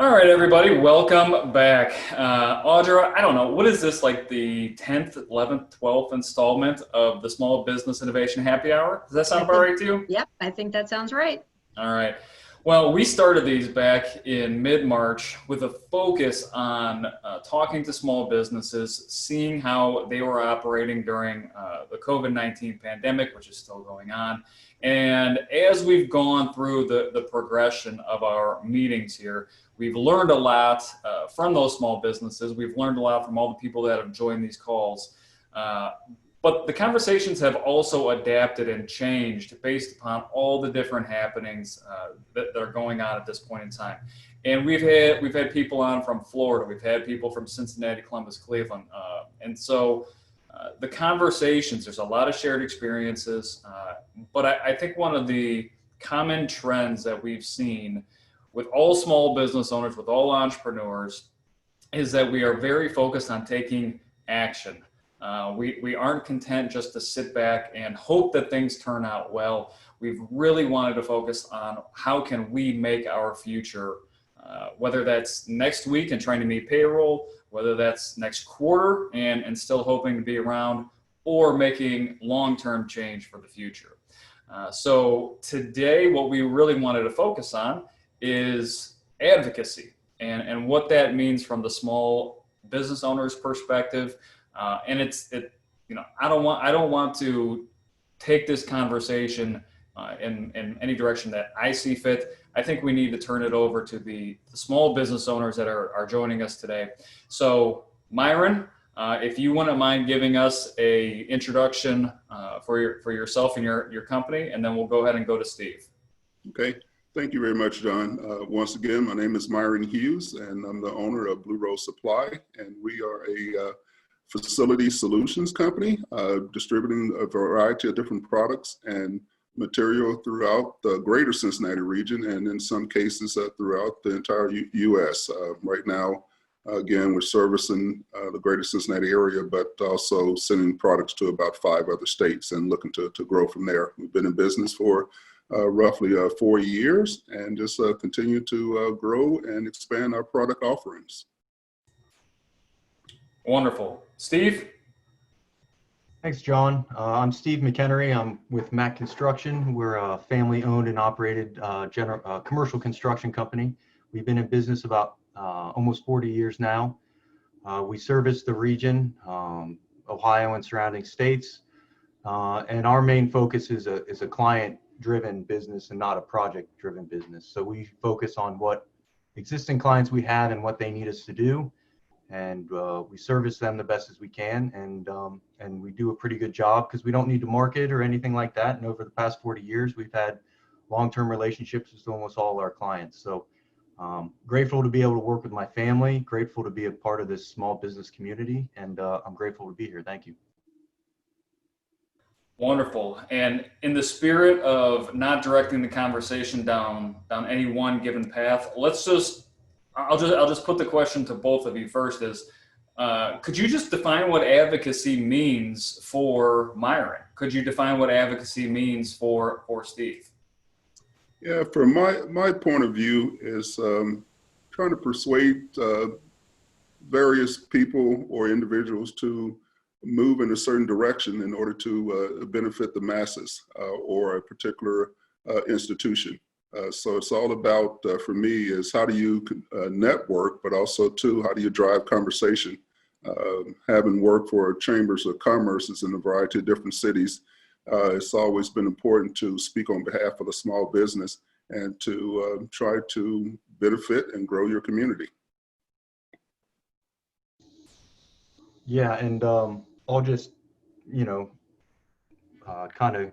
All right, everybody, welcome back. Audra, I don't know, what is this, like the 10th, 11th, 12th installment of the Small Business Innovation Happy Hour? Does that sound about right to you? Yep, I think that sounds right. All right. Well, we started these back in mid-March with a focus on talking to small businesses, seeing how they were operating during the COVID-19 pandemic, which is still going on. And as we've gone through the progression of our meetings here, we've learned a lot from those small businesses. We've learned a lot from all the people that have joined these calls. But the conversations have also adapted and changed based upon all the different happenings that are going on at this point in time. And we've had people on from Florida, we've had people from Cincinnati, Columbus, Cleveland, and so the conversations. There's a lot of shared experiences, but I think one of the common trends that we've seen with all small business owners, with all entrepreneurs, is that we are very focused on taking action. We aren't content just to sit back and hope that things turn out well. We've really wanted to focus on how can we make our future, whether that's next week and trying to meet payroll, whether that's next quarter and still hoping to be around, or making long-term change for the future. So today, what we really wanted to focus on is advocacy and what that means from the small business owner's perspective. And I don't want to take this conversation in any direction that I see fit. I think we need to turn it over to the small business owners that are joining us today. So Myron, if you wouldn't mind giving us a introduction for yourself and your company, and then we'll go ahead and go to Steve. Okay. Thank you very much, John. Once again, my name is Myron Hughes, and I'm the owner of Blue Rose Supply, and we are a facility solutions company, distributing a variety of different products and material throughout the greater Cincinnati region, and in some cases throughout the entire U.S. Right now, again, we're servicing the greater Cincinnati area, but also sending products to about 5 other states and looking to grow from there. We've been in business for roughly 4 years and just continue to grow and expand our product offerings. Wonderful. Steve? Thanks, John. I'm Steve McEnery. I'm with Mac Construction. We're a family-owned and operated commercial construction company. We've been in business about almost 40 years now. We service the region, Ohio and surrounding states, and our main focus is a client-driven business and not a project-driven business. So we focus on what existing clients we have and what they need us to do, and we service them the best as we can, and we do a pretty good job because we don't need to market or anything like that. And over the past 40 years, we've had long-term relationships with almost all our clients. So grateful to be able to work with my family, grateful to be a part of this small business community, and I'm grateful to be here. Thank you. Wonderful. And in the spirit of not directing the conversation down any one given path, I'll just put the question to both of you first is, could you just define what advocacy means for Myron? Could you define what advocacy means for Steve? Yeah, from my point of view is trying to persuade various people or individuals to move in a certain direction in order to benefit the masses or a particular institution. So it's all about, for me, is how do you network, but also too, how do you drive conversation? Having worked for chambers of commerce in a variety of different cities, it's always been important to speak on behalf of the small business and to try to benefit and grow your community. Yeah, and I'll just, kind of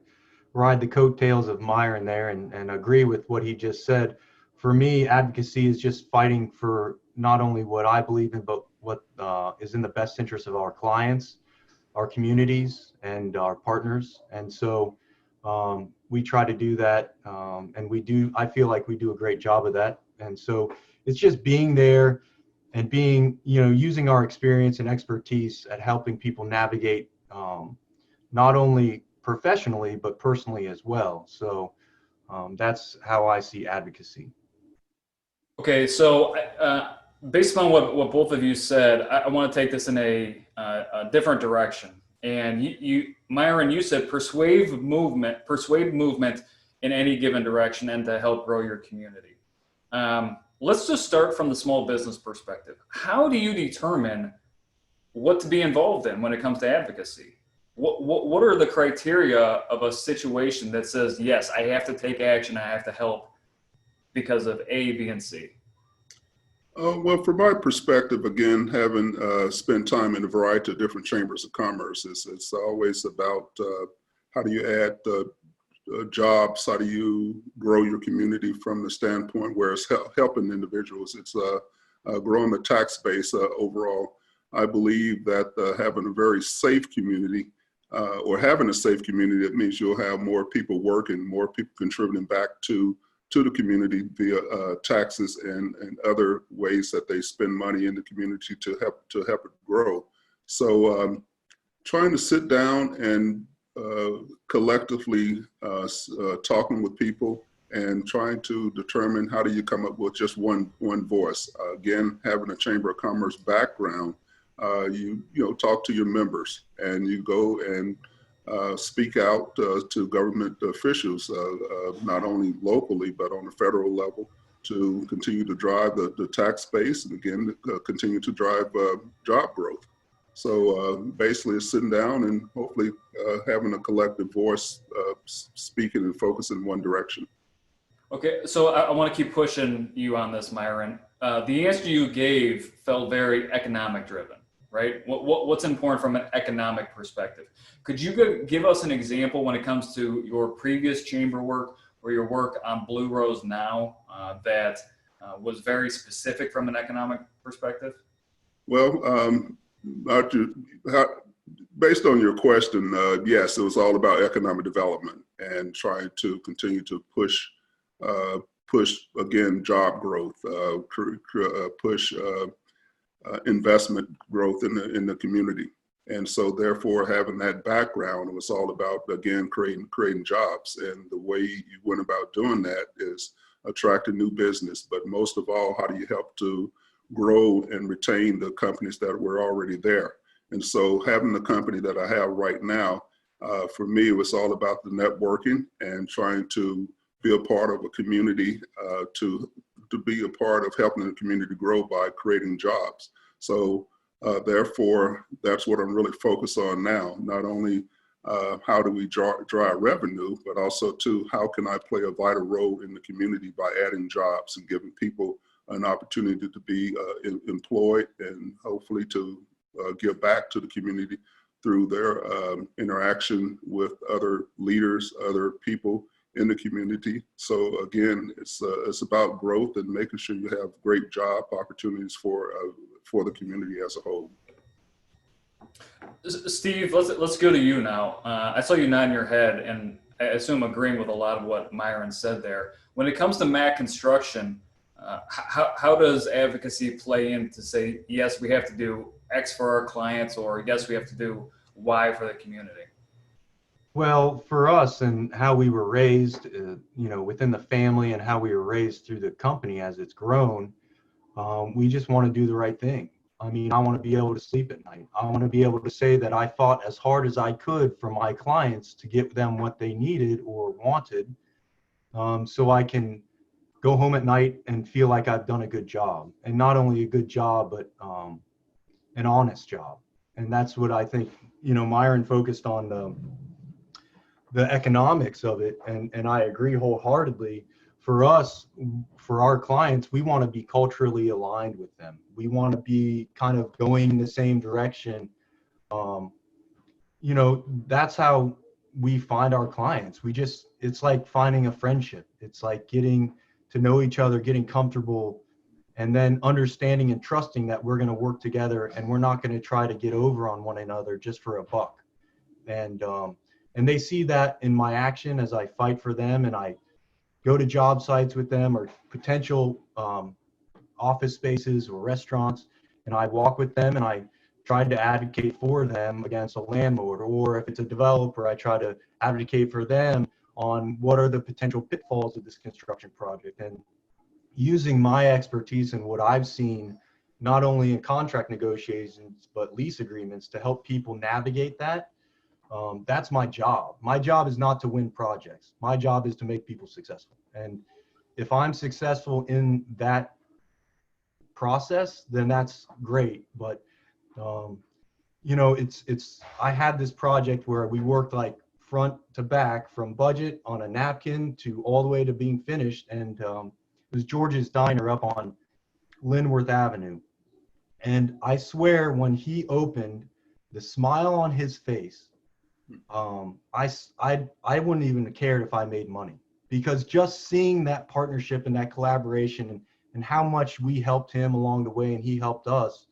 ride the coattails of Myron there and agree with what he just said. For me, advocacy is just fighting for not only what I believe in, but what is in the best interest of our clients, our communities, and our partners. And so we try to do that, and I feel like we do a great job of that. And so it's just being there and using our experience and expertise at helping people navigate not only professionally, but personally as well. So that's how I see advocacy. Okay, so based on what both of you said, I want to take this in a different direction. And Myron, you said persuade movement in any given direction and to help grow your community. Let's just start from the small business perspective. How do you determine what to be involved in when it comes to advocacy? What are the criteria of a situation that says, yes, I have to take action, I have to help because of A, B, and C? Well, from my perspective, again, having spent time in a variety of different chambers of commerce, it's always about how do you add jobs, how do you grow your community from the standpoint where it's helping individuals, it's growing the tax base overall. I believe that having a very safe community or having a safe community, it means you'll have more people working, more people contributing back to the community via taxes and other ways that they spend money in the community to help it grow. So trying to sit down and collectively talking with people and trying to determine how do you come up with just one voice. Again, having a Chamber of Commerce background, you talk to your members and you go and speak out to government officials, not only locally, but on the federal level to continue to drive the tax base and again, continue to drive job growth. So basically it's sitting down and hopefully having a collective voice speaking and focusing in one direction. Okay, so I want to keep pushing you on this, Myron. The answer you gave felt very economic driven, right? What's important from an economic perspective? Could you give us an example when it comes to your previous chamber work or your work on Blue Rose now that was very specific from an economic perspective? Well, based on your question, yes, it was all about economic development and trying to continue to push again, job growth, push investment growth in the community. And so therefore having that background, it was all about, again, creating jobs. And the way you went about doing that is attracting new business, but most of all, how do you help to grow and retain the companies that were already there? And so having the company that I have right now, for me, it was all about the networking and trying to be a part of a community, to be a part of helping the community grow by creating jobs. So therefore, that's what I'm really focused on now. Not only how do we drive revenue, but also too, how can I play a vital role in the community by adding jobs and giving people an opportunity to be employed and hopefully to give back to the community through their interaction with other leaders, other people in the community. So again, it's about growth and making sure you have great job opportunities for the community as a whole. Steve, let's go to you now. I saw you nodding your head, and I assume agreeing with a lot of what Myron said there. When it comes to Mac Construction, how does advocacy play in to say, yes, we have to do X for our clients, or yes, we have to do Y for the community? Well, for us and how we were raised, within the family and how we were raised through the company as it's grown, we just want to do the right thing. I mean, I want to be able to sleep at night. I want to be able to say that I fought as hard as I could for my clients to get them what they needed or wanted, so I can go home at night and feel like I've done a good job. And not only a good job, but an honest job. And that's what I think, Myron focused on the economics of it. And I agree wholeheartedly. For us, for our clients, we want to be culturally aligned with them. We want to be kind of going in the same direction. That's how we find our clients. It's like finding a friendship. It's like getting to know each other, getting comfortable, and then understanding and trusting that we're going to work together and we're not going to try to get over on one another just for a buck. And they see that in my action as I fight for them and I go to job sites with them or potential office spaces or restaurants, and I walk with them and I try to advocate for them against a landlord, or if it's a developer, I try to advocate for them on what are the potential pitfalls of this construction project. And using my expertise and what I've seen, not only in contract negotiations, but lease agreements to help people navigate that. That's my job. My job is not to win projects. My job is to make people successful. And if I'm successful in that process, then that's great. But, you know, I had this project where we worked like front to back from budget on a napkin to all the way to being finished. And it was George's Diner up on Linworth Avenue. And I swear when he opened, the smile on his face, I wouldn't even have cared if I made money, because just seeing that partnership and that collaboration and how much we helped him along the way and he helped us,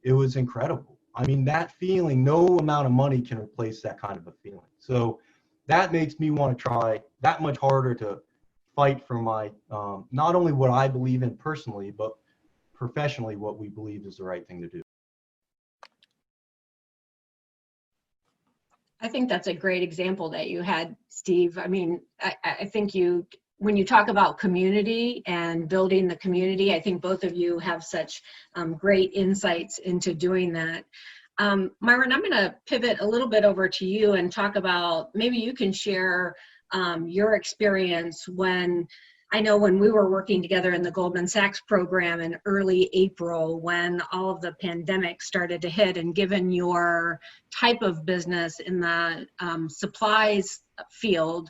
it was incredible. I mean, that feeling, no amount of money can replace that kind of a feeling. So that makes me want to try that much harder to fight for my, not only what I believe in personally, but professionally, what we believe is the right thing to do. I think that's a great example that you had, Steve. I mean, I think when you talk about community and building the community, I think both of you have such great insights into doing that. Myron, I'm going to pivot a little bit over to you and talk about, maybe you can share your experience when, I know when we were working together in the Goldman Sachs program in early April, when all of the pandemic started to hit, and given your type of business in the supplies field,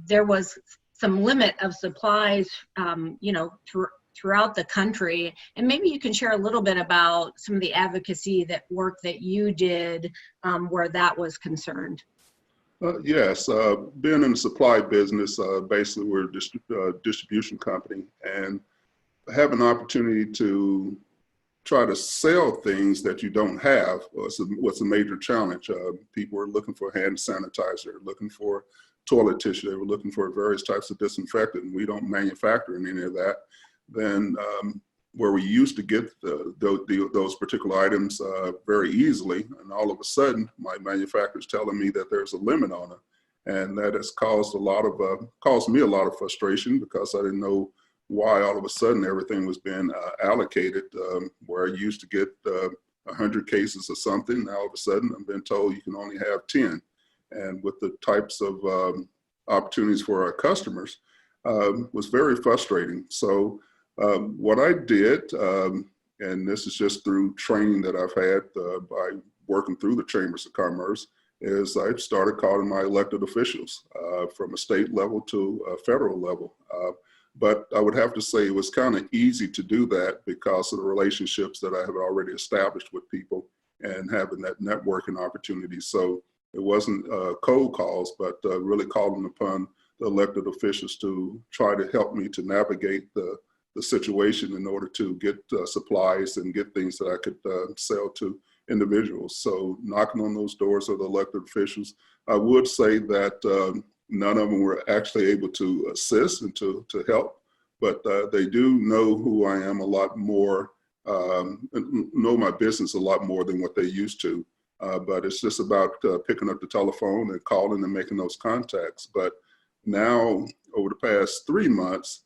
there was some limit of supplies, you know, throughout the country. And maybe you can share a little bit about some of the advocacy work that you did where that was concerned. Yes, being in the supply business, basically we're a distribution company, and have an opportunity to try to sell things that you don't have what's a major challenge. People were looking for hand sanitizer, looking for toilet tissue, they were looking for various types of disinfectant, and we don't manufacture any of that. Then where we used to get those particular items very easily, and all of a sudden my manufacturer's telling me that there's a limit on it, and that has caused me a lot of frustration, because I didn't know why all of a sudden everything was being allocated. Where I used to get 100 cases of something, now all of a sudden I'm being told you can only have 10. And with the types of opportunities for our customers, was very frustrating. So what I did, and this is just through training that I've had by working through the Chambers of Commerce, is I started calling my elected officials from a state level to a federal level. But I would have to say it was kind of easy to do that because of the relationships that I have already established with people and having that networking opportunity. So it wasn't cold calls, but really calling upon the elected officials to try to help me to navigate the situation in order to get supplies and get things that I could sell to individuals. So knocking on those doors of the elected officials, I would say that none of them were actually able to assist and to help, but they do know who I am a lot more, know my business a lot more than what they used to. But it's just about picking up the telephone and calling and making those contacts. But now, over the past 3 months,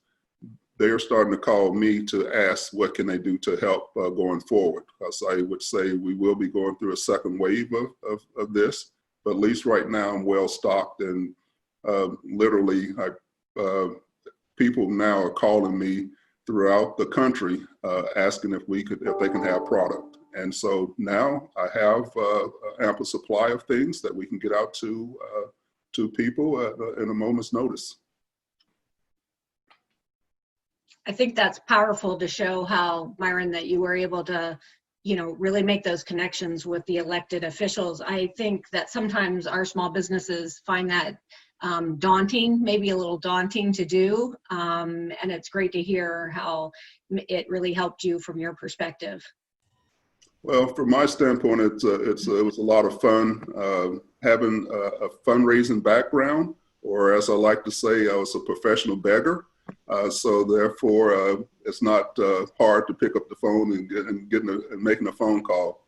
they are starting to call me to ask what can they do to help going forward. Because I would say we will be going through a second wave of this, but at least right now I'm well stocked, and literally people now are calling me throughout the country asking if they can have product. And so now I have ample supply of things that we can get out to people in a moment's notice. I think that's powerful to show how, Myron, that you were able to, you know, really make those connections with the elected officials. I think that sometimes our small businesses find that daunting, maybe a little daunting to do. And it's great to hear how it really helped you from your perspective. Well, from my standpoint, it was a lot of fun having a fundraising background, or as I like to say, I was a professional beggar. So therefore, it's not hard to pick up the phone and making a phone call.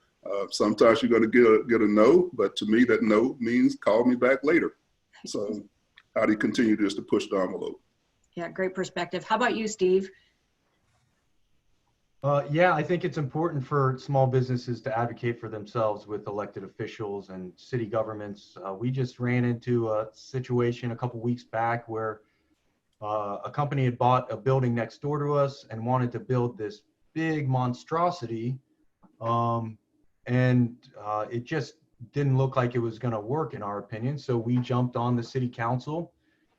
Sometimes you're going to get a no, but to me that no means call me back later. So how do you continue just to push the envelope? Yeah, great perspective. How about you, Steve? Yeah, I think it's important for small businesses to advocate for themselves with elected officials and city governments. We just ran into a situation a couple weeks back where a company had bought a building next door to us and wanted to build this big monstrosity. Um, and it just didn't look like it was going to work, in our opinion. So we jumped on the city council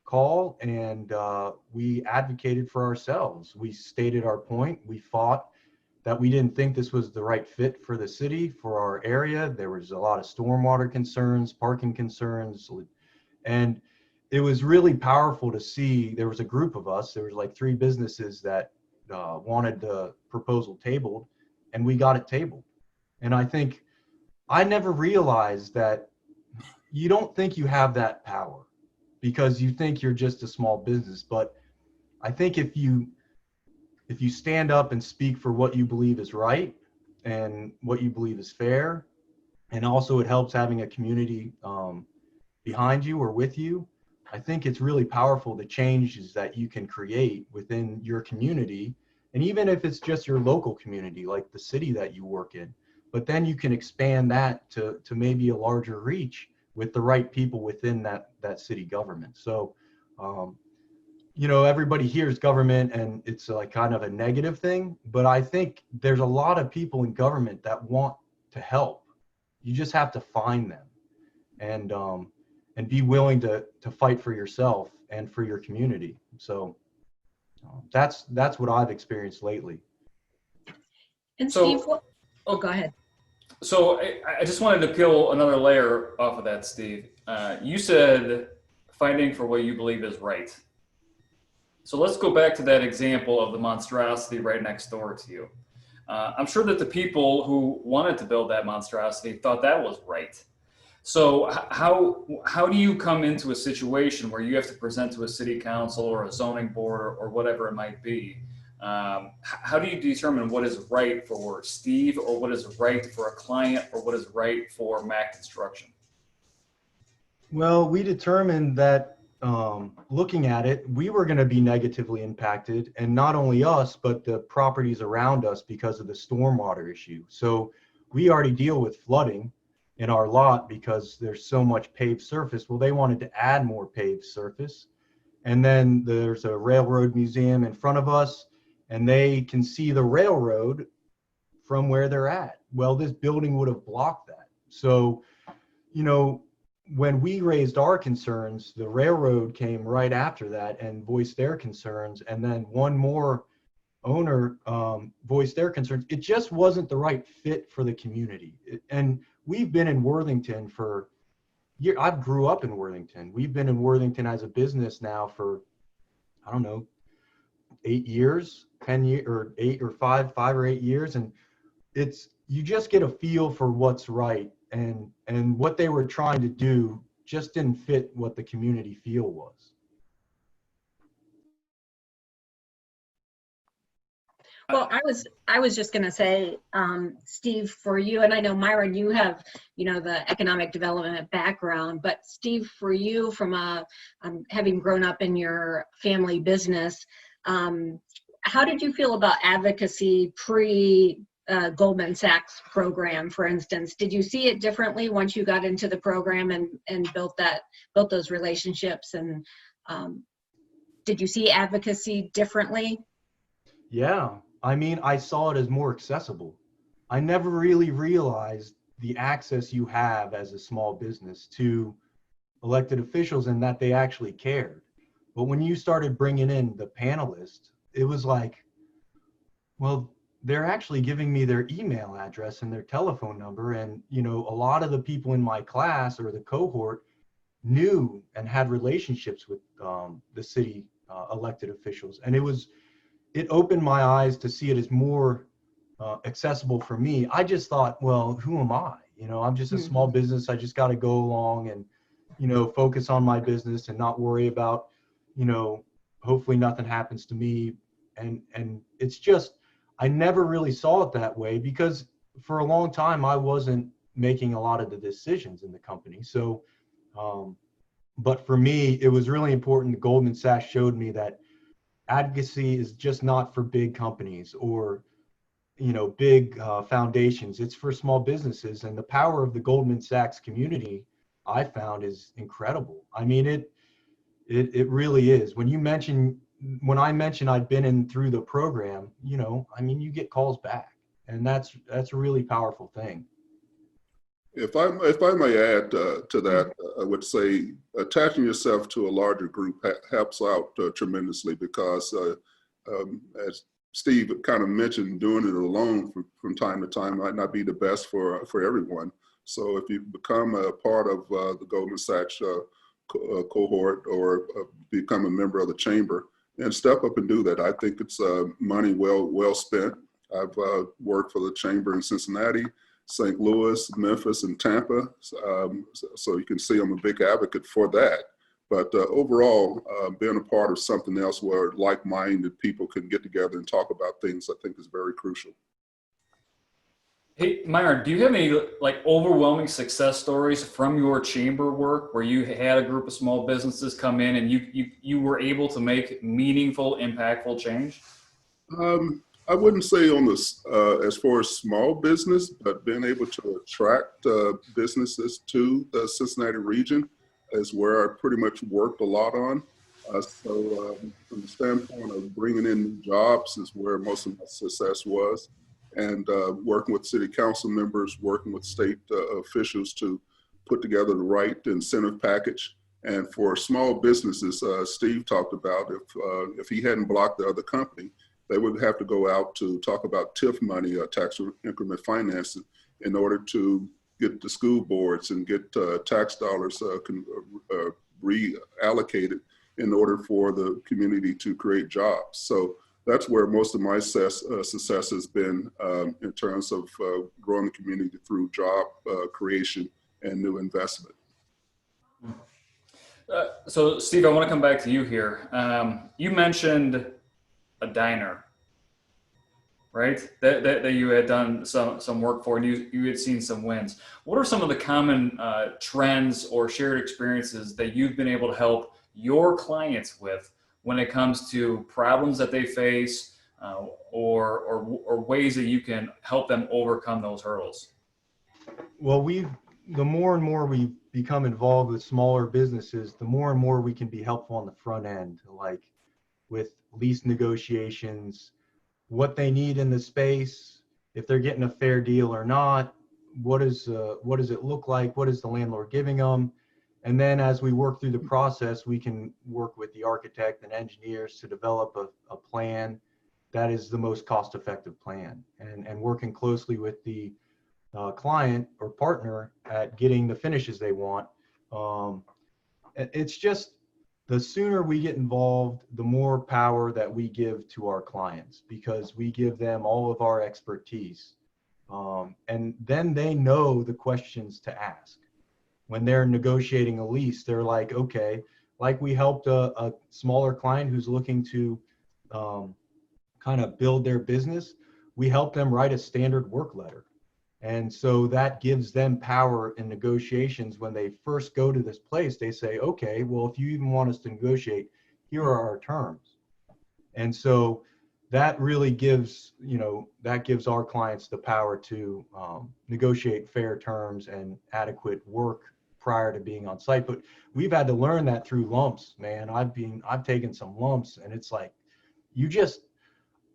call and we advocated for ourselves. We stated our point. We fought that we didn't think this was the right fit for the city, for our area. There was a lot of stormwater concerns, parking concerns, and it was really powerful to see. There was a group of us, there was like 3 businesses that wanted the proposal tabled, and we got it tabled. And I think I never realized that you don't think you have that power because you think you're just a small business. But I think if you stand up and speak for what you believe is right and what you believe is fair, and also it helps having a community behind you or with you, I think it's really powerful, the changes that you can create within your community. And even if it's just your local community, like the city that you work in, but then you can expand that to maybe a larger reach with the right people within that city government. So, everybody hears government and it's like kind of a negative thing, but I think there's a lot of people in government that want to help. You just have to find them and be willing to fight for yourself and for your community. So that's what I've experienced lately. And So- Steve, go ahead. So I just wanted to peel another layer off of that, Steve. You said fighting for what you believe is right. So let's go back to that example of the monstrosity right next door to you. I'm sure that the people who wanted to build that monstrosity thought that was right. So how do you come into a situation where you have to present to a city council or a zoning board or whatever it might be? How do you determine what is right for Steve, or what is right for a client, or what is right for Mac Construction? Well, we determined that looking at it, we were going to be negatively impacted, and not only us, but the properties around us because of the stormwater issue. So we already deal with flooding in our lot because there's so much paved surface. Well, they wanted to add more paved surface. And then there's a railroad museum in front of us, and they can see the railroad from where they're at. Well, this building would have blocked that. So, when we raised our concerns, the railroad came right after that and voiced their concerns. And then one more owner voiced their concerns. It just wasn't the right fit for the community. And we've been in Worthington for years. I grew up in Worthington. We've been in Worthington as a business now for, I don't know, 8 years, 10 years, or 8 or 5 or 8 years. And you just get a feel for what's right. And what they were trying to do just didn't fit what the community feel was. Well, I was just going to say, Steve, for you, and I know Myron, you have, the economic development background, but Steve, for you, from having grown up in your family business, how did you feel about advocacy pre Goldman Sachs program, for instance? Did you see it differently once you got into the program and built those relationships? And did you see advocacy differently? Yeah, I mean, I saw it as more accessible. I never really realized the access you have as a small business to elected officials and that they actually cared. But when you started bringing in the panelists, it was like, well, they're actually giving me their email address and their telephone number. And, a lot of the people in my class or the cohort knew and had relationships with the city elected officials. And it opened my eyes to see it as more accessible for me. I just thought, well, who am I? I'm just a small business. I just got to go along and, focus on my business and not worry about, hopefully nothing happens to me. And it's just, I never really saw it that way because for a long time, I wasn't making a lot of the decisions in the company. So, but for me, it was really important. Goldman Sachs showed me that advocacy is just not for big companies or big foundations. It's for small businesses, and the power of the Goldman Sachs community, I found, is incredible. I mean, it really is. When I mention I've been in through the program, you get calls back, and that's a really powerful thing. If I may add to that, I would say attaching yourself to a larger group helps out tremendously, because as Steve kind of mentioned, doing it alone from time to time might not be the best for everyone. So if you become a part of the Goldman Sachs cohort, or become a member of the chamber, and step up and do that, I think it's money well spent. I've worked for the chamber in Cincinnati, St. Louis, Memphis, and Tampa. So you can see I'm a big advocate for that. But overall, being a part of something else where like-minded people can get together and talk about things, I think is very crucial. Hey, Myron, do you have any overwhelming success stories from your chamber work where you had a group of small businesses come in and you were able to make meaningful, impactful change? I wouldn't say on this as far as small business, but being able to attract businesses to the Cincinnati region is where I pretty much worked a lot on. So from the standpoint of bringing in new jobs is where most of my success was. And working with city council members, working with state officials to put together the right incentive package. And for small businesses, Steve talked about if he hadn't blocked the other company, they would have to go out to talk about TIF money, tax increment financing, in order to get the school boards and get tax dollars reallocated in order for the community to create jobs. So that's where most of my success has been in terms of growing the community through job creation and new investment. So Steve, I want to come back to you here. You mentioned a diner, right? That you had done some work for, and you had seen some wins. What are some of the common trends or shared experiences that you've been able to help your clients with when it comes to problems that they face, or ways that you can help them overcome those hurdles? Well, the more and more we become involved with smaller businesses, the more and more we can be helpful on the front end, like with lease negotiations, what they need in the space, if they're getting a fair deal or not, what does it look like, what is the landlord giving them? And then as we work through the process, we can work with the architect and engineers to develop a plan that is the most cost-effective plan, and working closely with the client or partner at getting the finishes they want. It's just, the sooner we get involved, the more power that we give to our clients, because we give them all of our expertise. And then they know the questions to ask. When they're negotiating a lease, they're like, okay, like we helped a smaller client who's looking to kind of build their business, we help them write a standard work letter. And so that gives them power in negotiations. When they first go to this place, they say, okay, well, if you even want us to negotiate, here are our terms. And so that really gives, that gives our clients the power to negotiate fair terms and adequate work prior to being on site. But we've had to learn that through lumps, man. I've taken some lumps, and it's like,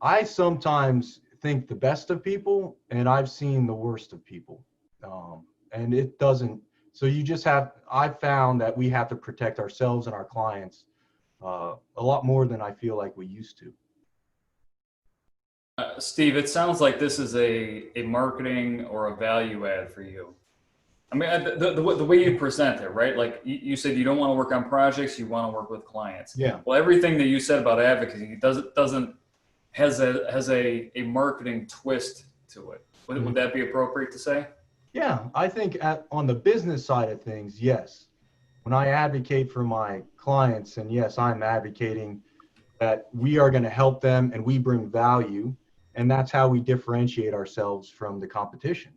I sometimes think the best of people, and I've seen the worst of people. And it doesn't, so I've found that we have to protect ourselves and our clients a lot more than I feel like we used to. Steve, it sounds like this is a marketing or a value add for you. I mean, the way you present it, right? Like you said, you don't want to work on projects, you want to work with clients. Yeah. Well, everything that you said about advocacy has a marketing twist to it. Would that be appropriate to say? Yeah, I think on the business side of things, yes. When I advocate for my clients, and yes, I'm advocating that we are going to help them and we bring value, and that's how we differentiate ourselves from the competition.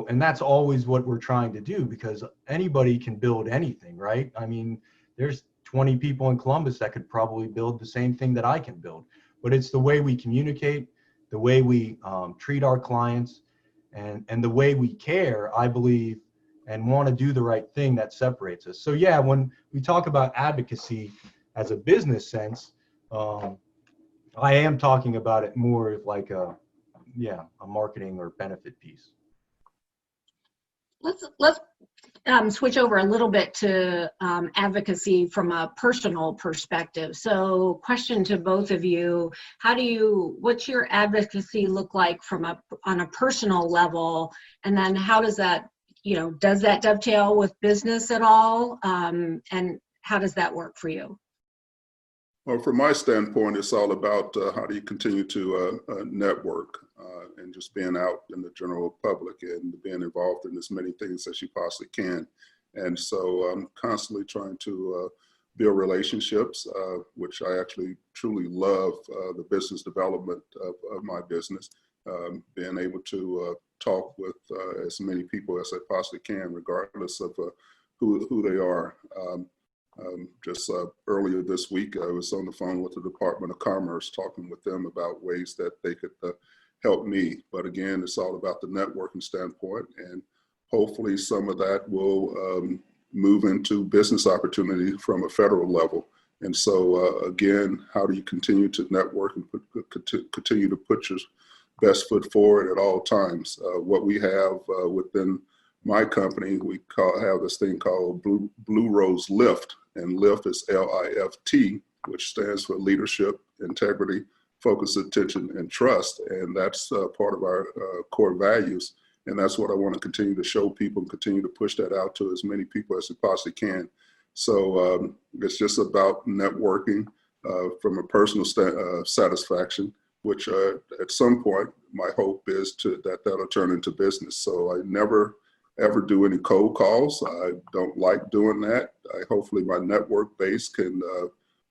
And that's always what we're trying to do, because anybody can build anything, right? I mean, there's 20 people in Columbus that could probably build the same thing that I can build, but it's the way we communicate, the way we treat our clients, and the way we care, I believe, and want to do the right thing that separates us. So yeah, when we talk about advocacy as a business sense, I am talking about it more like a marketing or benefit piece. Let's switch over a little bit to advocacy from a personal perspective. So question to both of you, what's your advocacy look like on a personal level? And then how does that, does that dovetail with business at all? And how does that work for you? Well, from my standpoint, it's all about how do you continue to network and just being out in the general public and being involved in as many things as you possibly can. And so I'm constantly trying to build relationships, which I actually truly love the business development of my business, being able to talk with as many people as I possibly can, regardless of who they are. Just earlier this week, I was on the phone with the Department of Commerce, talking with them about ways that they could help me. But again, it's all about the networking standpoint, and hopefully some of that will move into business opportunity from a federal level. And so again, how do you continue to network and continue to put your best foot forward at all times? What we have within my company, we have this thing called Blue Rose Lift, and LIFT is LIFT, which stands for leadership, integrity, focus, attention, and trust. And that's part of our core values. And that's what I want to continue to show people and continue to push that out to as many people as we possibly can. So it's just about networking from a personal satisfaction, which at some point, my hope is that'll turn into business. So I never ever do any cold calls. I don't like doing that. Hopefully my network base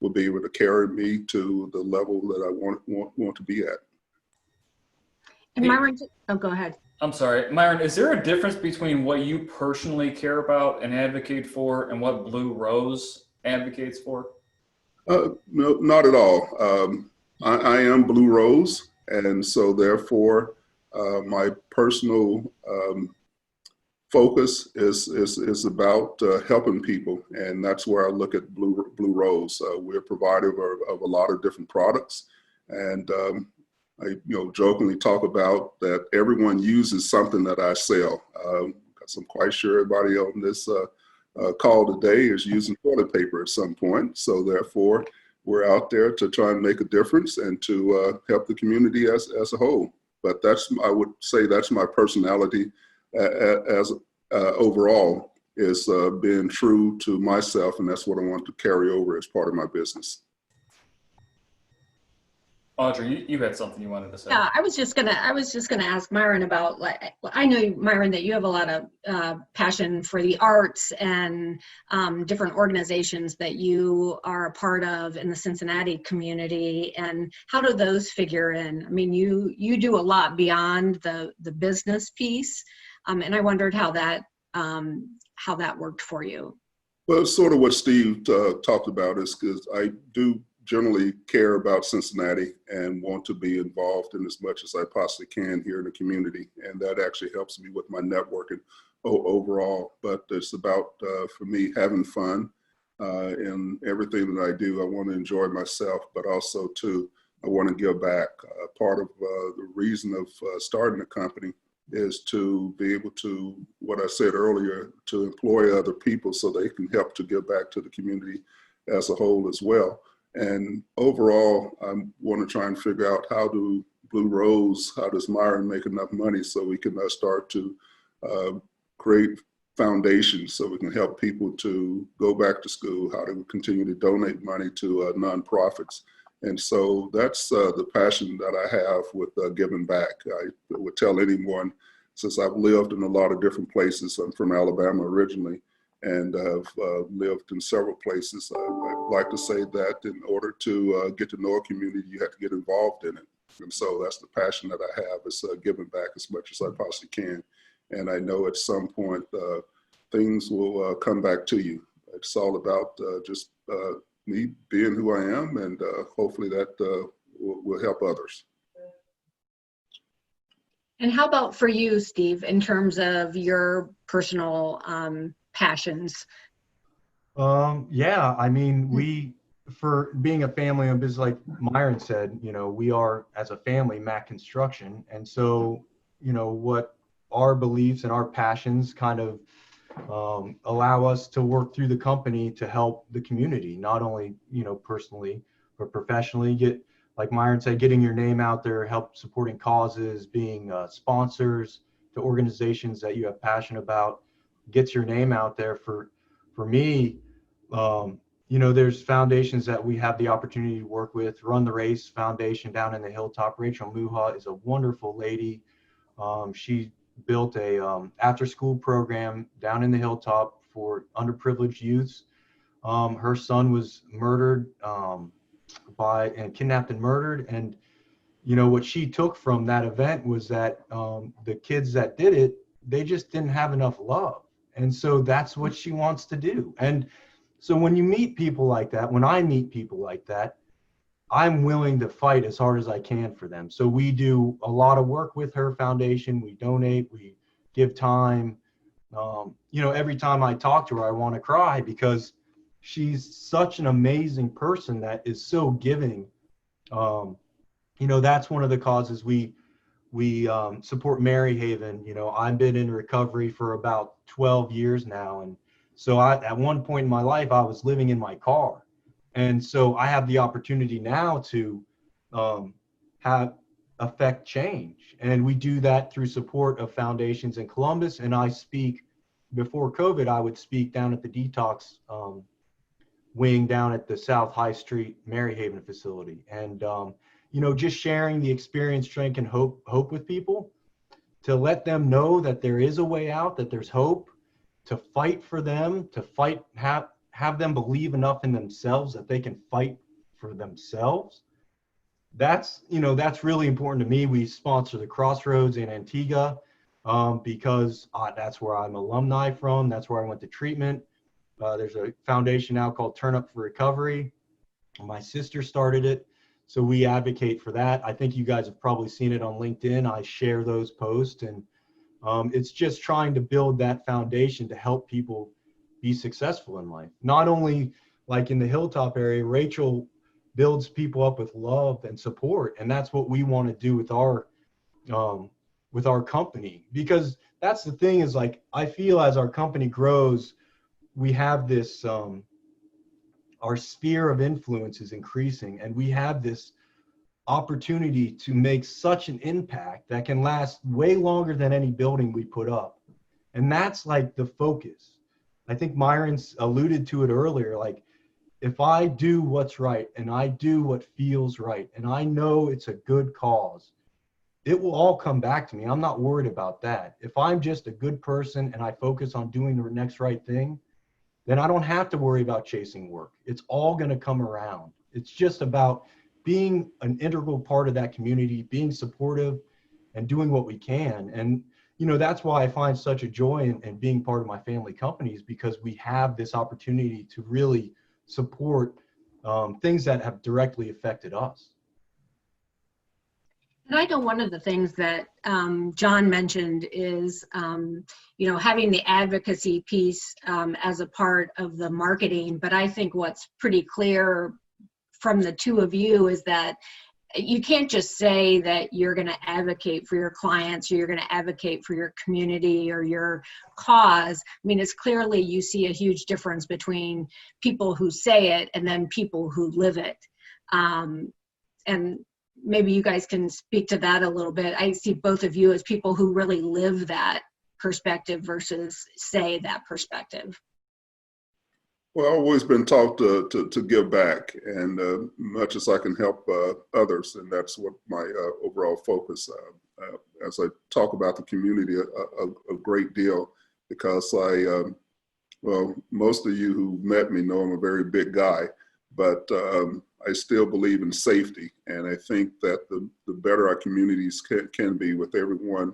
will be able to carry me to the level that I want to be at. And Myron, oh, go ahead. I'm sorry, Myron, is there a difference between what you personally care about and advocate for and what Blue Rose advocates for? No, not at all. I am Blue Rose, and so therefore my personal focus is about helping people, and that's where I look at Blue Rose. We're a provider of a lot of different products, and I jokingly talk about that everyone uses something that I sell. Because I'm quite sure everybody on this call today is using toilet paper at some point. So therefore, we're out there to try and make a difference and to help the community as a whole. But I would say that's my personality as overall, is being true to myself, and that's what I want to carry over as part of my business. Audrey, you had something you wanted to say. Yeah, I was just gonna ask Myron about, I know, Myron, that you have a lot of passion for the arts and different organizations that you are a part of in the Cincinnati community, and how do those figure in? I mean, you do a lot beyond the business piece, and I wondered how that worked for you. Well, it's sort of what Steve talked about, is because I do generally care about Cincinnati and want to be involved in as much as I possibly can here in the community. And that actually helps me with my networking overall. But it's about, for me, having fun in everything that I do. I want to enjoy myself, but also too, I want to give back. Part of the reason of starting a company is to be able to, what I said earlier, to employ other people so they can help to give back to the community as a whole as well. And overall, I want to try and figure out how does Myron make enough money so we can start to create foundations so we can help people to go back to school, how to continue to donate money to nonprofits. And so that's the passion that I have with giving back. I would tell anyone, since I've lived in a lot of different places, I'm from Alabama originally, and have lived in several places. I'd like to say that in order to get to know a community, you have to get involved in it. And so that's the passion that I have, is giving back as much as I possibly can. And I know at some point, things will come back to you. It's all about just me being who I am, and hopefully that will help others. And how about for you, Steve, in terms of your personal passions? Yeah, I mean, for being a family-owned business, like Myron said, we are, as a family, Mac Construction. And so, what our beliefs and our passions kind of allow us to work through the company to help the community, not only, personally, but professionally. Like Myron said, getting your name out there, help supporting causes, being sponsors to organizations that you have passion about, gets your name out there. For me, there's foundations that we have the opportunity to work with. Run the Race Foundation down in the Hilltop. Rachel Muha is a wonderful lady. She built a after-school program down in the Hilltop for underprivileged youths. Her son was murdered and kidnapped and murdered. And what she took from that event was that the kids that did it, they just didn't have enough love. And so that's what she wants to do. And so when you meet people like that, when I meet people like that, I'm willing to fight as hard as I can for them. So we do a lot of work with her foundation. We donate, we give time. Every time I talk to her, I want to cry because she's such an amazing person that is so giving. That's one of the causes we support Mary Haven. I've been in recovery for about 12 years now. And so at one point in my life, I was living in my car. And so I have the opportunity now to affect change. And we do that through support of foundations in Columbus. And I speak, before COVID, I would speak down at the detox wing down at the South High Street Mary Haven facility. And, just sharing the experience, strength, and hope with people, to let them know that there is a way out, that there's hope, to fight for them, to fight, have them believe enough in themselves that they can fight for themselves. That's really important to me. We sponsor the Crossroads in Antigua because that's where I'm alumni from. That's where I went to treatment. There's a foundation now called Turn Up for Recovery. My sister started it. So we advocate for that. I think you guys have probably seen it on LinkedIn. I share those posts, and it's just trying to build that foundation to help people be successful in life. Not only like in the Hilltop area, Rachel builds people up with love and support. And that's what we want to do with our company, because that's the thing is, like, I feel as our company grows, we have this, our sphere of influence is increasing, and we have this opportunity to make such an impact that can last way longer than any building we put up. And that's like the focus. I think Myron's alluded to it earlier. Like, if I do what's right and I do what feels right and I know it's a good cause, it will all come back to me. I'm not worried about that. If I'm just a good person and I focus on doing the next right thing, then I don't have to worry about chasing work. It's all going to come around. It's just about being an integral part of that community, being supportive, and doing what we can. And, that's why I find such a joy in being part of my family companies, because we have this opportunity to really support things that have directly affected us. And I know one of the things that John mentioned is, having the advocacy piece as a part of the marketing. But I think what's pretty clear from the two of you is that you can't just say that you're going to advocate for your clients, or you're going to advocate for your community or your cause. I mean, it's clearly you see a huge difference between people who say it and then people who live it. And maybe you guys can speak to that a little bit. I see both of you as people who really live that perspective versus say that perspective. Well, I've always been taught to give back, and much as I can help others, and that's what my overall focus. As I talk about the community a great deal, because most of you who met me know I'm a very big guy, but I still believe in safety, and I think that the better our communities can be, with everyone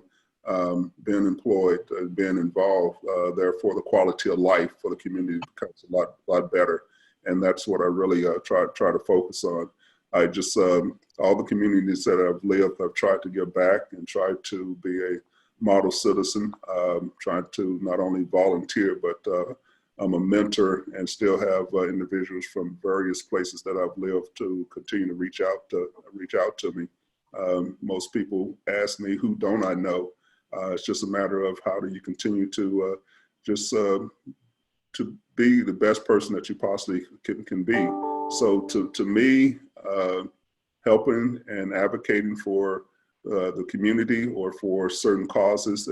being employed, being involved, therefore the quality of life for the community becomes a lot better. And that's what I really try to focus on. I just, all the communities that I've lived, I've tried to give back and tried to be a model citizen, trying to not only volunteer, but I'm a mentor and still have individuals from various places that I've lived to continue to reach out to me. Most people ask me, who don't I know? It's just a matter of how do you continue to to be the best person that you possibly can be. So to me, helping and advocating for the community or for certain causes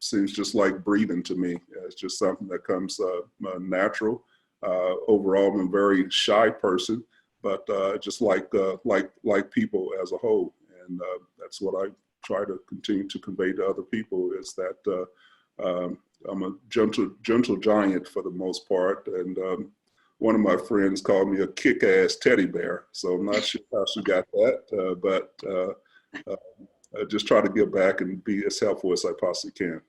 seems just like breathing to me. It's just something that comes natural. Overall, I'm a very shy person, but just like people as a whole, and that's what I try to continue to convey to other people, is that I'm a gentle giant for the most part, and one of my friends called me a kick-ass teddy bear. So I'm not sure how she got that, but I just try to give back and be as helpful as I possibly can.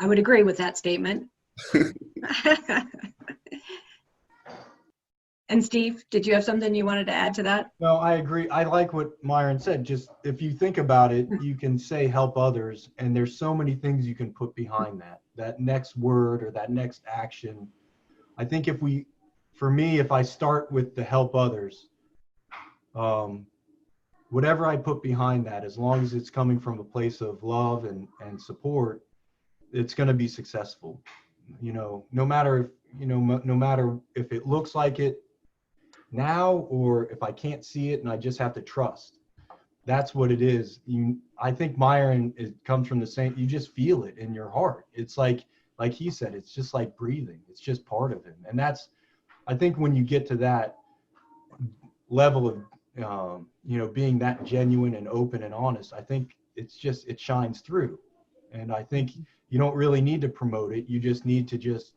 I would agree with that statement. And Steve, did you have something you wanted to add to that? No, I agree. I like what Myron said. Just if you think about it, you can say help others, and there's so many things you can put behind that next word or that next action. I think for me, if I start with the help others, whatever I put behind that, as long as it's coming from a place of love and support, it's going to be successful. No matter if it looks like it now, or if I can't see it and I just have to trust. That's what it is. I think Myron, it comes from the same, you just feel it in your heart. It's like he said, it's just like breathing. It's just part of him. And that's, I think when you get to that level of, being that genuine and open and honest, I think it shines through. And I think you don't really need to promote it. You just need to just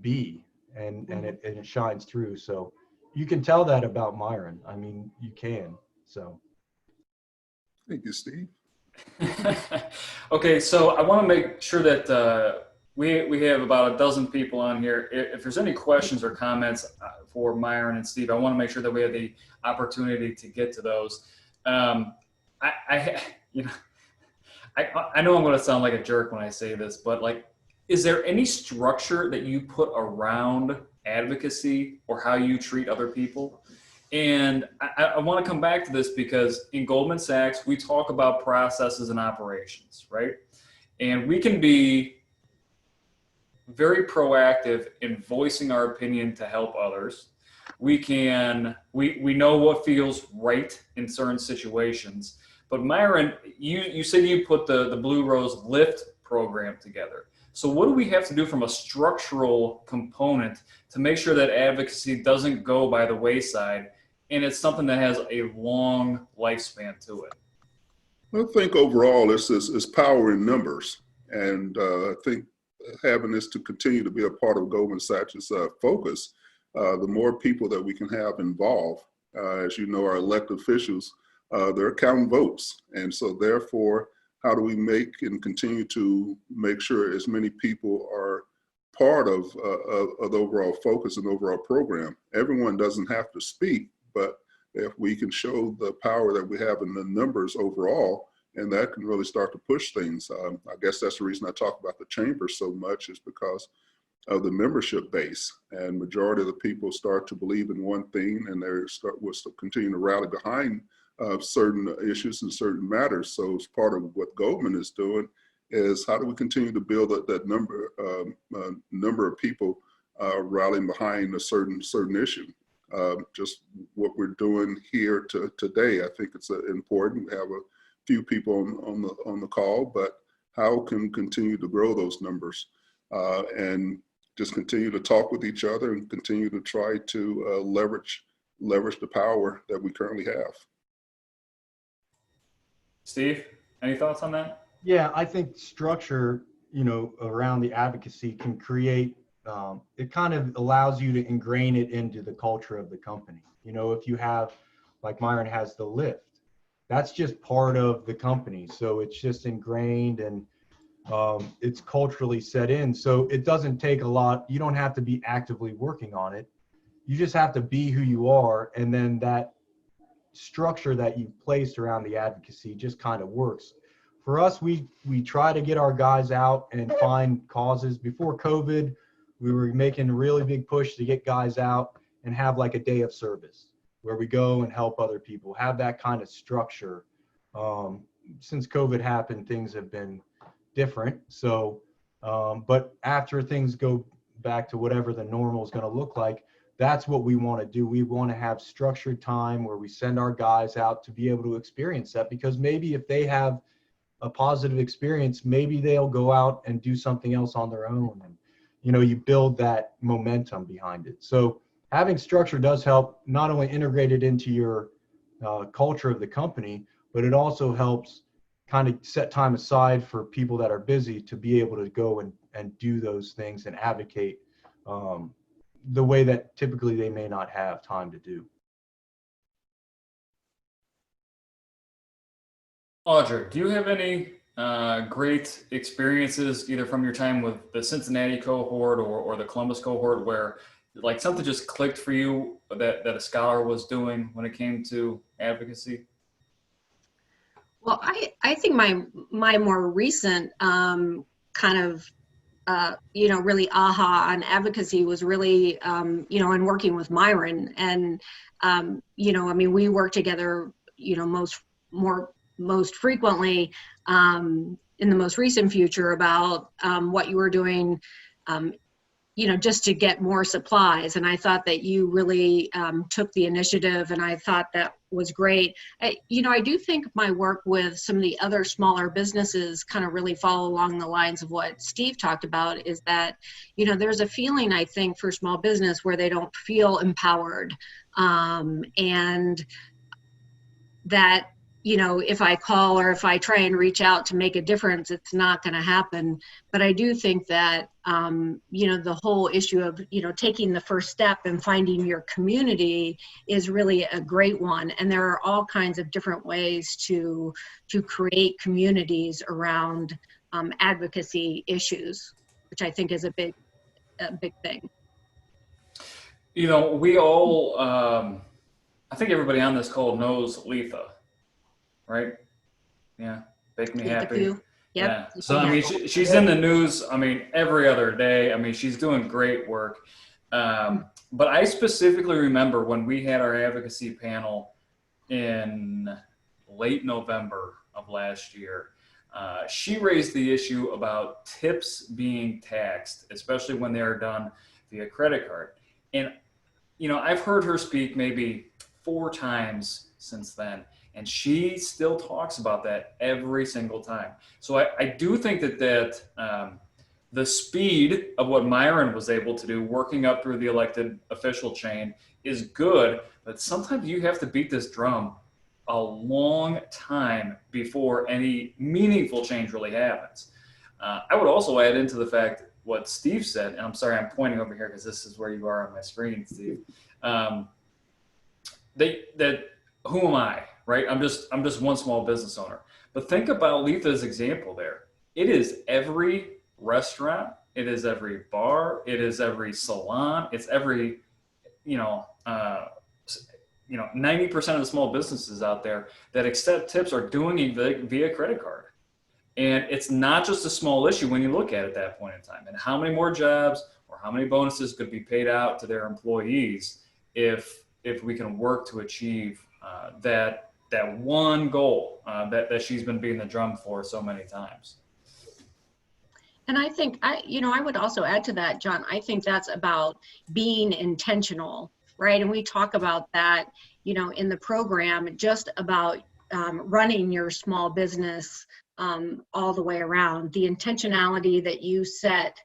be. And it shines through. So you can tell that about Myron. I mean, you can. So thank you, Steve. Okay, so I want to make sure that we have about a dozen people on here. If there's any questions or comments for Myron and Steve, I want to make sure that we have the opportunity to get to those. I know I'm going to sound like a jerk when I say this, but is there any structure that you put around advocacy or how you treat other people? And I want to come back to this because in Goldman Sachs, we talk about processes and operations, right? And we can be very proactive in voicing our opinion to help others. We know what feels right in certain situations. But Myron, you said you put the Blue Rose Lift program together. So what do we have to do from a structural component to make sure that advocacy doesn't go by the wayside and it's something that has a long lifespan to it? I think overall it's power in numbers. And I think having this to continue to be a part of Goldman Sachs' focus, the more people that we can have involved, as you know, our elected officials, they're counting votes. And so therefore, how do we make and continue to make sure as many people are part of the overall focus and overall program? Everyone doesn't have to speak, but if we can show the power that we have in the numbers overall, and that can really start to push things. I guess that's the reason I talk about the chamber so much, is because of the membership base, and majority of the people start to believe in one thing, and will continue to rally behind certain issues and certain matters. So it's part of what Goldman is doing, is how do we continue to build that number of people rallying behind a certain issue. Just what we're doing here today, I think it's important. We have a few people on the call, but how can we continue to grow those numbers and just continue to talk with each other and continue to try to leverage the power that we currently have. Steve, any thoughts on that? Yeah, I think structure, around the advocacy can create, it kind of allows you to ingrain it into the culture of the company. If you have, like Myron has the lift, that's just part of the company. So it's just ingrained and it's culturally set in. So it doesn't take a lot. You don't have to be actively working on it. You just have to be who you are, and then that structure that you've placed around the advocacy just kind of works. For us, we try to get our guys out and find causes. Before COVID, we were making a really big push to get guys out and have like a day of service where we go and help other people, have that kind of structure. Since COVID happened, things have been different. So, but after things go back to whatever the normal is going to look like, that's what we want to do. We want to have structured time where we send our guys out to be able to experience that, because maybe if they have a positive experience, maybe they'll go out and do something else on their own. And, you know, you build that momentum behind it. So having structure does help not only integrate it into your culture of the company, but it also helps kind of set time aside for people that are busy to be able to go and do those things and advocate the way that typically they may not have time to do. Audra, do you have any great experiences either from your time with the Cincinnati cohort or the Columbus cohort where like something just clicked for you that a scholar was doing when it came to advocacy? Well, I think my more recent kind of really aha on advocacy was really, in working with Myron. And, we work together, most frequently in the most recent future about what you were doing, just to get more supplies. And I thought that you really took the initiative, and I thought that was great. I do think my work with some of the other smaller businesses kind of really follow along the lines of what Steve talked about, is that, there's a feeling, I think, for small business where they don't feel empowered. And that, if I call or if I try and reach out to make a difference, it's not going to happen. But I do think that, the whole issue of, taking the first step and finding your community is really a great one. And there are all kinds of different ways to create communities around advocacy issues, which I think is a big thing. We all, I think everybody on this call knows Letha. Right? Yeah. Bake Me Happy. Yep. Yeah. So, she's in the news, every other day. She's doing great work. But I specifically remember when we had our advocacy panel in late November of last year, she raised the issue about tips being taxed, especially when they are done via credit card. And, I've heard her speak maybe 4 times since then. And she still talks about that every single time. So I do think that the speed of what Myron was able to do, working up through the elected official chain, is good. But sometimes you have to beat this drum a long time before any meaningful change really happens. I would also add into the fact what Steve said, and I'm sorry, I'm pointing over here because this is where you are on my screen, Steve. Who am I? Right? I'm just one small business owner. But think about Letha's example there. It is every restaurant, it is every bar, it is every salon, it's every, 90% of the small businesses out there that accept tips are doing it via credit card. And it's not just a small issue when you look at it at that point in time. And how many more jobs or how many bonuses could be paid out to their employees if we can work to achieve that one goal that she's been beating the drum for so many times. And I think, I would also add to that, John, I think that's about being intentional, right? And we talk about that, in the program, just about running your small business all the way around. The intentionality that you set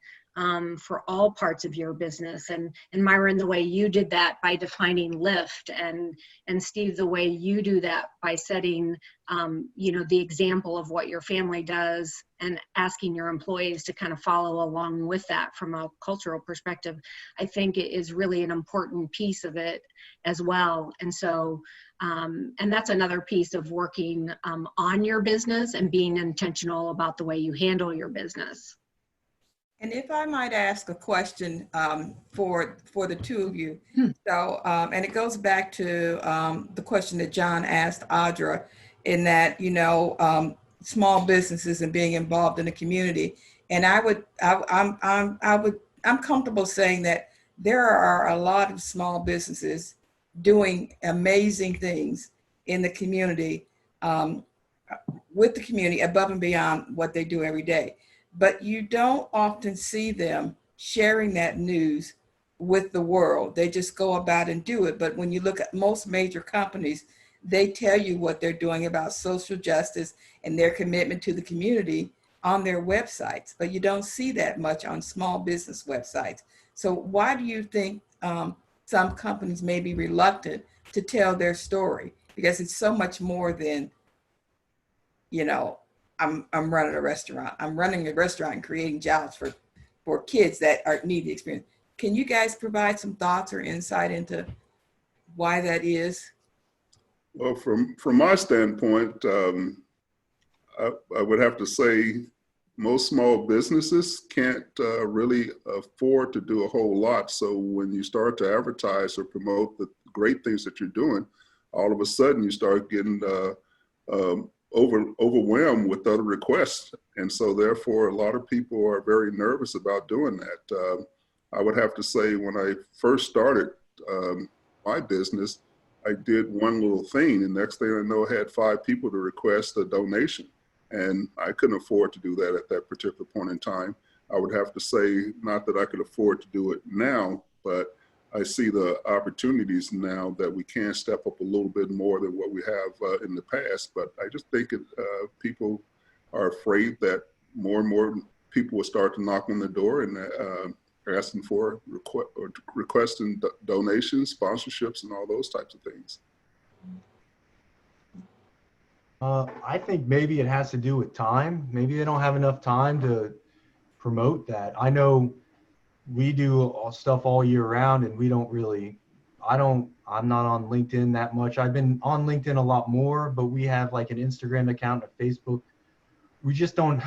for all parts of your business, and Myron, the way you did that by defining lift, and Steve, the way you do that by setting, the example of what your family does and asking your employees to kind of follow along with that from a cultural perspective, I think it is really an important piece of it as well. And so, and that's another piece of working on your business and being intentional about the way you handle your business. And if I might ask a question for the two of you. So, and it goes back to the question that John asked Audra, in that, small businesses and being involved in the community. And I'm comfortable saying that there are a lot of small businesses doing amazing things in the community, with the community above and beyond what they do every day. But you don't often see them sharing that news with the world. They just go about and do it. But when you look at most major companies, they tell you what they're doing about social justice and their commitment to the community on their websites. But you don't see that much on small business websites. So why do you think some companies may be reluctant to tell their story? Because it's so much more than, I'm running a restaurant. I'm running a restaurant and creating jobs for kids that need the experience. Can you guys provide some thoughts or insight into why that is? Well, from my standpoint, I would have to say most small businesses can't really afford to do a whole lot. So when you start to advertise or promote the great things that you're doing, all of a sudden you start getting overwhelmed with other requests. And so therefore, a lot of people are very nervous about doing that. I would have to say when I first started my business, I did one little thing, and next thing I know, I had 5 people to request a donation. And I couldn't afford to do that at that particular point in time. I would have to say, not that I could afford to do it now, but I see the opportunities now that we can step up a little bit more than what we have in the past. But I just think people are afraid that more and more people will start to knock on the door and asking for requesting donations, sponsorships, and all those types of things. I think maybe it has to do with time. Maybe they don't have enough time to promote that. I know we do stuff all year round, and we don't really, I'm not on LinkedIn that much. I've been on LinkedIn a lot more, but we have like an Instagram account, a Facebook. We just don't,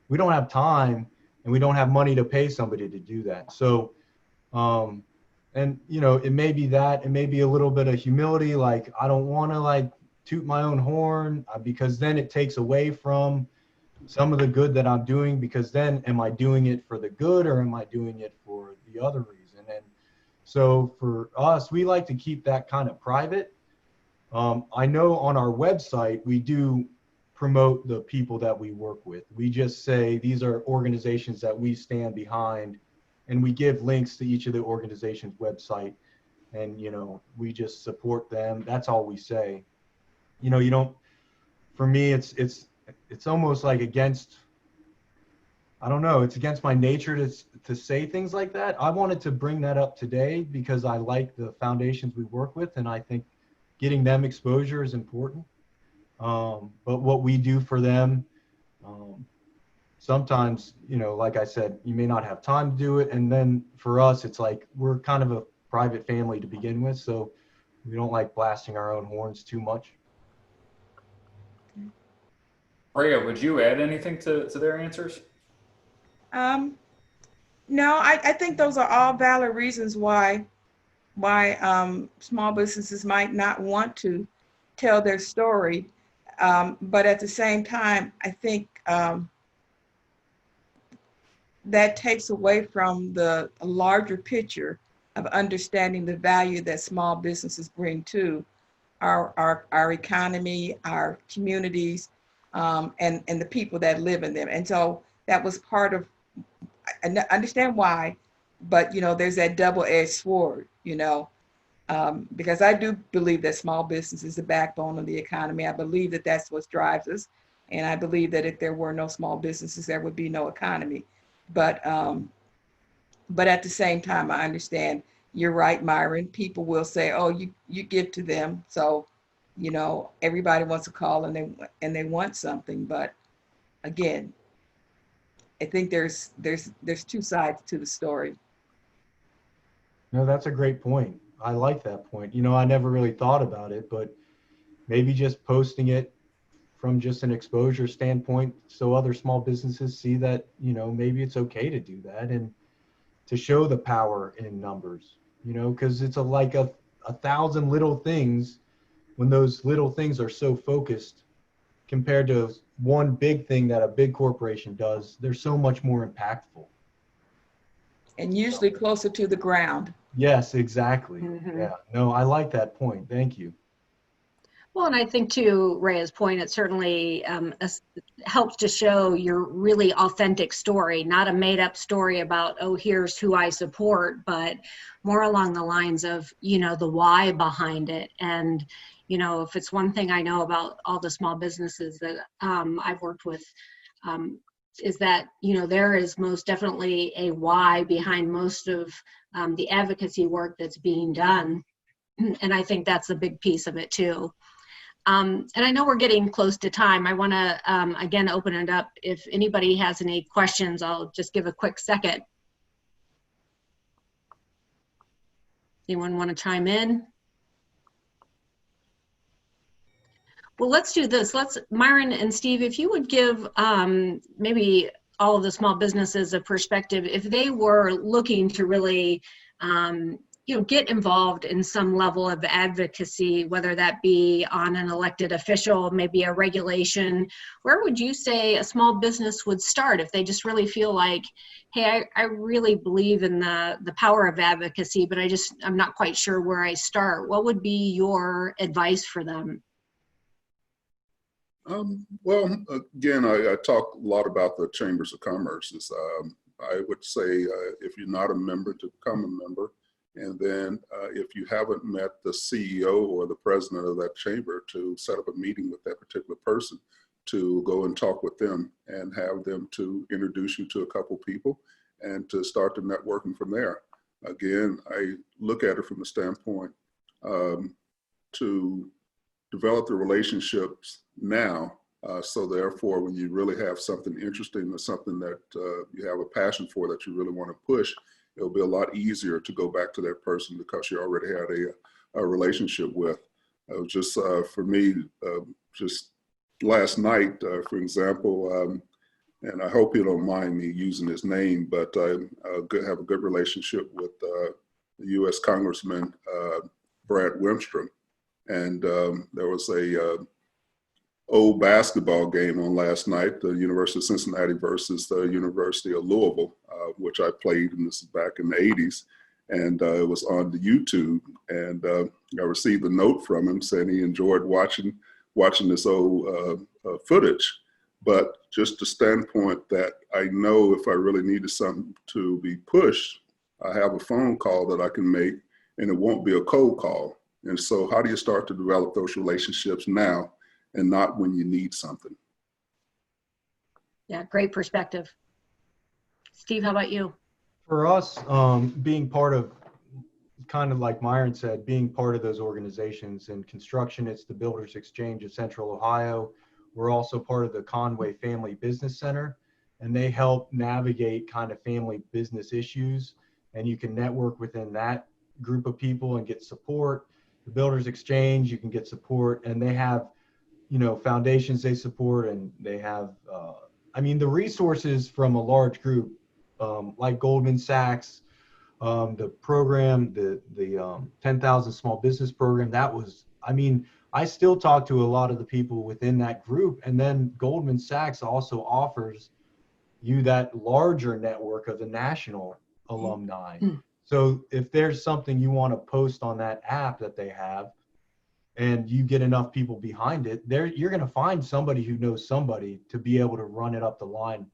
we don't have time, and we don't have money to pay somebody to do that. So, and it may be that, it may be a little bit of humility. Like, I don't want to like toot my own horn, because then it takes away from some of the good that I'm doing, because then am I doing it for the good or am I doing it for the other reason? And so for us, we like to keep that kind of private. I know on our website, we do promote the people that we work with. We just say these are organizations that we stand behind, and we give links to each of the organization's website, and we just support them. That's all we say. You don't, for me, it's almost like against, I don't know, it's against my nature to say things like that. I wanted to bring that up today because I like the foundations we work with, and I think getting them exposure is important. But what we do for them, sometimes, like I said, you may not have time to do it. And then for us, it's like we're kind of a private family to begin with, so we don't like blasting our own horns too much. Rhea, would you add anything to their answers? No, I think those are all valid reasons why small businesses might not want to tell their story. But at the same time, I think that takes away from the larger picture of understanding the value that small businesses bring to our economy, our communities, and the people that live in them. And so that was part of, I understand why, but there's that double-edged sword, because I do believe that small business is the backbone of the economy. I believe that that's what drives us. And I believe that if there were no small businesses, there would be no economy. But at the same time, I understand, you're right, Myron. People will say, oh, you give to them. So, everybody wants a call and they want something. But again, I think there's 2 sides to the story. No, that's a great point. I like that point. I never really thought about it, but maybe just posting it from just an exposure standpoint, so other small businesses see that, you know, maybe it's okay to do that, and to show the power in numbers, you know, because it's like a thousand little things. When those little things are so focused compared to one big thing that a big corporation does, they're so much more impactful. And usually closer to the ground. Yes, exactly. Mhm. Yeah, no, I like that point. Thank you. Well, and I think to Rhea's point, it certainly helps to show your really authentic story, not a made up story about, oh, here's who I support, but more along the lines of, you know, the why behind it. And, you know, if it's one thing I know about all the small businesses that I've worked with, is that, you know, there is most definitely a why behind most of the advocacy work that's being done. And I think that's a big piece of it too. And I know we're getting close to time. I want to, again, open it up. If anybody has any questions, I'll just give a quick second. Anyone want to chime in? Well, let's do this. Myron and Steve, if you would give maybe all of the small businesses a perspective, if they were looking to really you know, get involved in some level of advocacy, whether that be on an elected official, maybe a regulation, where would you say a small business would start if they just really feel like, hey, I really believe in the power of advocacy, but I'm not quite sure where I start? What would be your advice for them? Well, again, I talk a lot about the chambers of commerce. I would say if you're not a member, to become a member. And then if you haven't met the CEO or the president of that chamber, to set up a meeting with that particular person, to go and talk with them and have them to introduce you to a couple people and to start the networking from there. Again, I look at it from the standpoint to develop the relationships now. So therefore, when you really have something interesting or something that you have a passion for that you really want to push, it'll be a lot easier to go back to that person because you already had a relationship with. It was just for me, just last night, for example, and I hope you don't mind me using his name, but I have a good relationship with the U.S. Congressman Brad Wimstrom. And there was a old basketball game on last night, the University of Cincinnati versus the University of Louisville, which I played, and this is back in the 80s. And it was on the YouTube, and I received a note from him saying he enjoyed watching this old footage. But just the standpoint that I know if I really needed something to be pushed, I have a phone call that I can make, and it won't be a cold call. And so how do you start to develop those relationships now and not when you need something? Yeah, great perspective. Steve, how about you? For us, being part of, kind of like Myron said, being part of those organizations in construction, it's the Builders Exchange of Central Ohio. We're also part of the Conway Family Business Center, and they help navigate kind of family business issues, and you can network within that group of people and get support. The Builders Exchange, you can get support, and they have, you know, foundations they support, and they have, I mean, the resources from a large group, like Goldman Sachs, the program, the 10,000 Small Business Program, that was, I mean, I still talk to a lot of the people within that group, and then Goldman Sachs also offers you that larger network of the national alumni. So if there's something you want to post on that app that they have, and you get enough people behind it, you're going to find somebody who knows somebody to be able to run it up the line.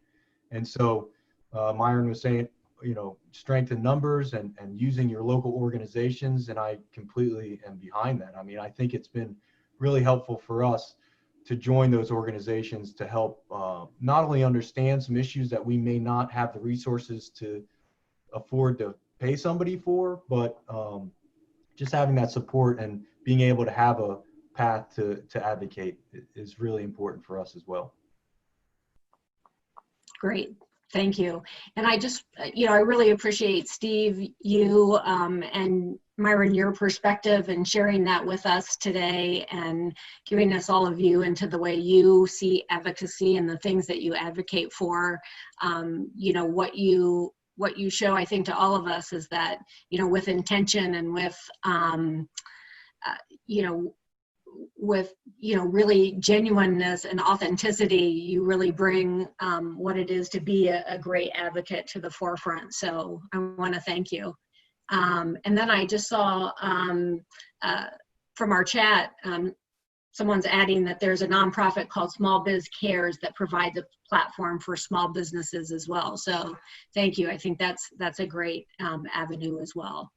And so Myron was saying, you know, strength in numbers and using your local organizations, and I completely am behind that. I mean, I think it's been really helpful for us to join those organizations to help not only understand some issues that we may not have the resources to afford to pay somebody for, but just having that support and being able to have a path to advocate is really important for us as well. Great. Thank you. And I just, you know, I really appreciate Steve, you and Myron, your perspective and sharing that with us today and giving us all a view into the way you see advocacy and the things that you advocate for. You know, what you show, I think, to all of us is that, you know, with intention and with, you know, with, you know, really genuineness and authenticity, you really bring what it is to be a great advocate to the forefront. So I want to thank you. And then I just saw from our chat, someone's adding that there's a nonprofit called Small Biz Cares that provides a platform for small businesses as well. So thank you. I think that's a great avenue as well.